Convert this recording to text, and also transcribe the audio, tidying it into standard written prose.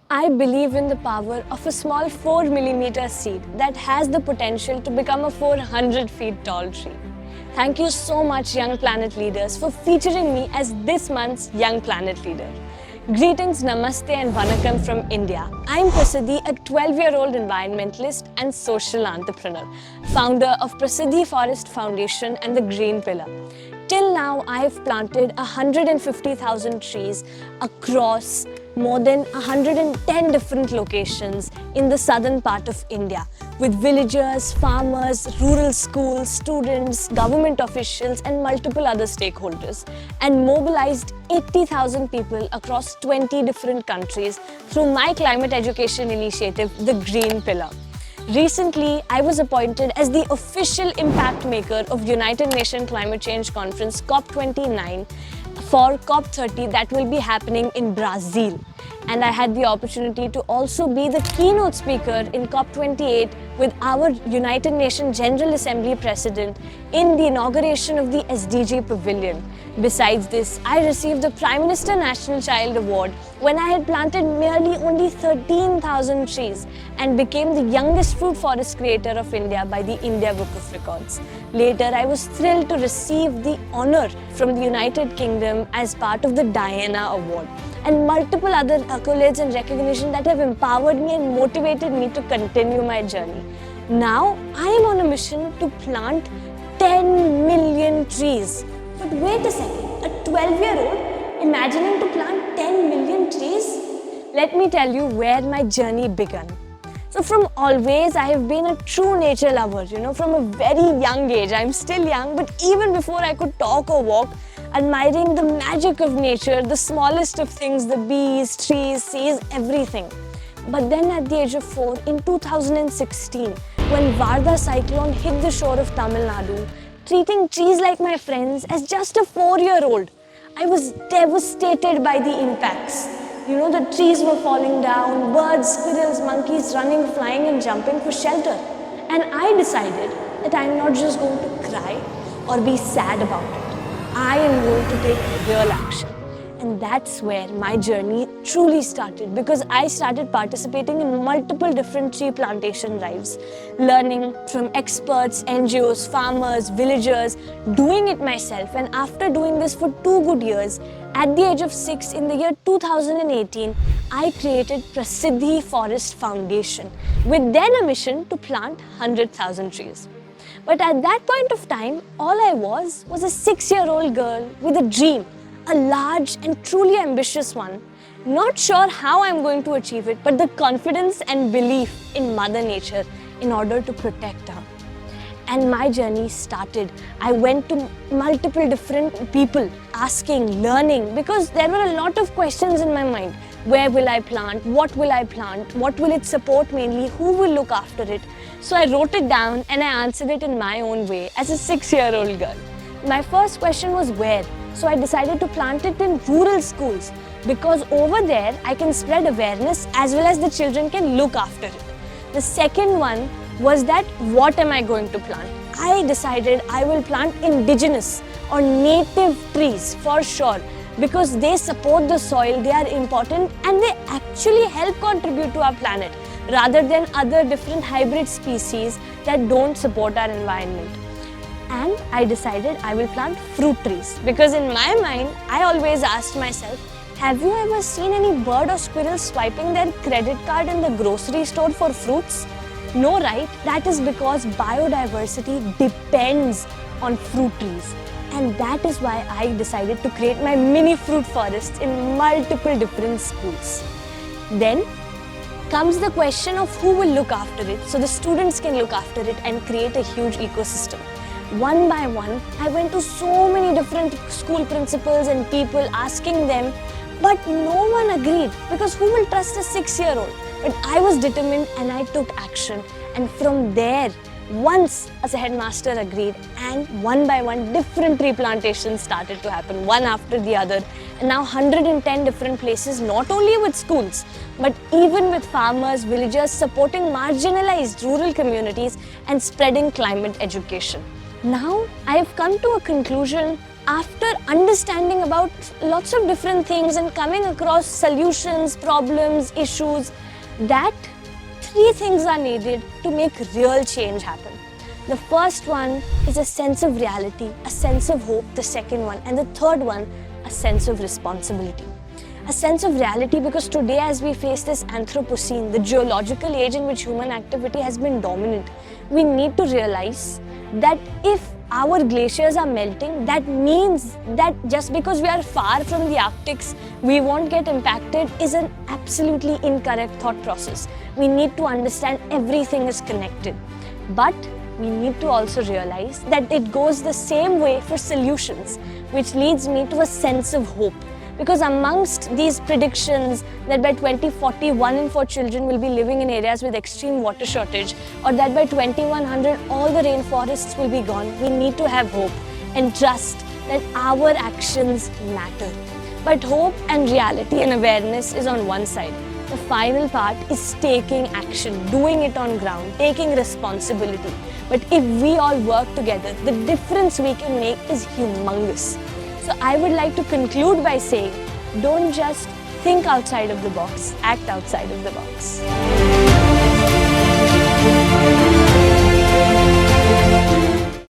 I believe in the power of a small 4 mm seed that has the potential to become a 400 feet tall tree. Thank you so much, Young Planet Leaders, for featuring me as this month's Young Planet Leader. Greetings, Namaste and Vanakkam from India. I'm Prasiddhi, a 12-year-old environmentalist and social entrepreneur, founder of Prasiddhi Forest Foundation and the Green Pillar. Till now, I have planted 150,000 trees across more than 110 different locations in the southern part of India, with villagers, farmers, rural schools, students, government officials and multiple other stakeholders, and mobilized 80,000 people across 20 different countries through my climate education initiative, the Green Pillar. Recently, I was appointed as the official impact maker of United Nations Climate Change Conference COP29 for COP30 that will be happening in Brazil. And I had the opportunity to also be the keynote speaker in COP28 with our United Nations General Assembly President in the inauguration of the SDG Pavilion. Besides this, I received the Prime Minister National Child Award when I had planted merely only 13,000 trees and became the youngest fruit forest creator of India by the India Book of Records. Later, I was thrilled to receive the honor from the United Kingdom as part of the Diana Award and multiple other accolades and recognition that have empowered me and motivated me to continue my journey. Now, I am on a mission to plant 10 million trees. But wait a second, a 12-year-old imagining to plant 10 million trees? Let me tell you where my journey began. So from always, I have been a true nature lover, from a very young age. I'm still young, but even before I could talk or walk, admiring the magic of nature, the smallest of things, the bees, trees, seas, everything. But then at the age of 4, in 2016, when Varda cyclone hit the shore of Tamil Nadu, treating trees like my friends as just a 4-year-old, I was devastated by the impacts. The trees were falling down, birds, squirrels, monkeys running, flying and jumping for shelter. And I decided that I'm not just going to cry or be sad about it. I am going to take real action. And that's where my journey truly started, because I started participating in multiple different tree plantation drives, learning from experts, NGOs, farmers, villagers, doing it myself. And after doing this for 2 good years, at the age of 6 in the year 2018, I created Prasiddhi Forest Foundation with then a mission to plant 100,000 trees. But at that point of time, all I was a 6-year-old girl with a dream, a large and truly ambitious one. Not sure how I'm going to achieve it, but the confidence and belief in Mother Nature in order to protect her. And my journey started. I went to multiple different people, asking, learning, because there were a lot of questions in my mind. Where will I plant? What will I plant? What will it support mainly? Who will look after it? So I wrote it down and I answered it in my own way as a 6-year-old girl. My first question was where? So I decided to plant it in rural schools because over there I can spread awareness as well as the children can look after it. The second one was that what am I going to plant? I decided I will plant indigenous or native trees for sure, because they support the soil, they are important and they actually help contribute to our planet rather than other different hybrid species that don't support our environment. And I decided I will plant fruit trees because in my mind, I always asked myself, have you ever seen any bird or squirrel swiping their credit card in the grocery store for fruits? No, right? That is because biodiversity depends on fruit trees. And that is why I decided to create my mini fruit forests in multiple different schools. Then comes the question of who will look after it, so the students can look after it and create a huge ecosystem. One by one, I went to so many different school principals and people asking them, but no one agreed because who will trust a 6-year-old? But I was determined and I took action. And from there, once as a headmaster agreed, and one by one different tree plantations started to happen, one after the other. And now 110 different places, not only with schools, but even with farmers, villagers, supporting marginalized rural communities and spreading climate education. Now I have come to a conclusion after understanding about lots of different things and coming across solutions, problems, issues, that 3 things are needed to make real change happen. The first one is a sense of reality, a sense of hope, the second one, and the third one, a sense of responsibility. A sense of reality because today as we face this Anthropocene, the geological age in which human activity has been dominant, we need to realize that if our glaciers are melting, that means that just because we are far from the Arctics, we won't get impacted is an absolutely incorrect thought process. We need to understand everything is connected. But we need to also realize that it goes the same way for solutions, which leads me to a sense of hope. Because amongst these predictions that by 2040, 1 in 4 children will be living in areas with extreme water shortage, or that by 2100, all the rainforests will be gone, we need to have hope and trust that our actions matter. But hope and reality and awareness is on one side. The final part is taking action, doing it on ground, taking responsibility. But if we all work together, the difference we can make is humongous. So I would like to conclude by saying, don't just think outside of the box, act outside of the box.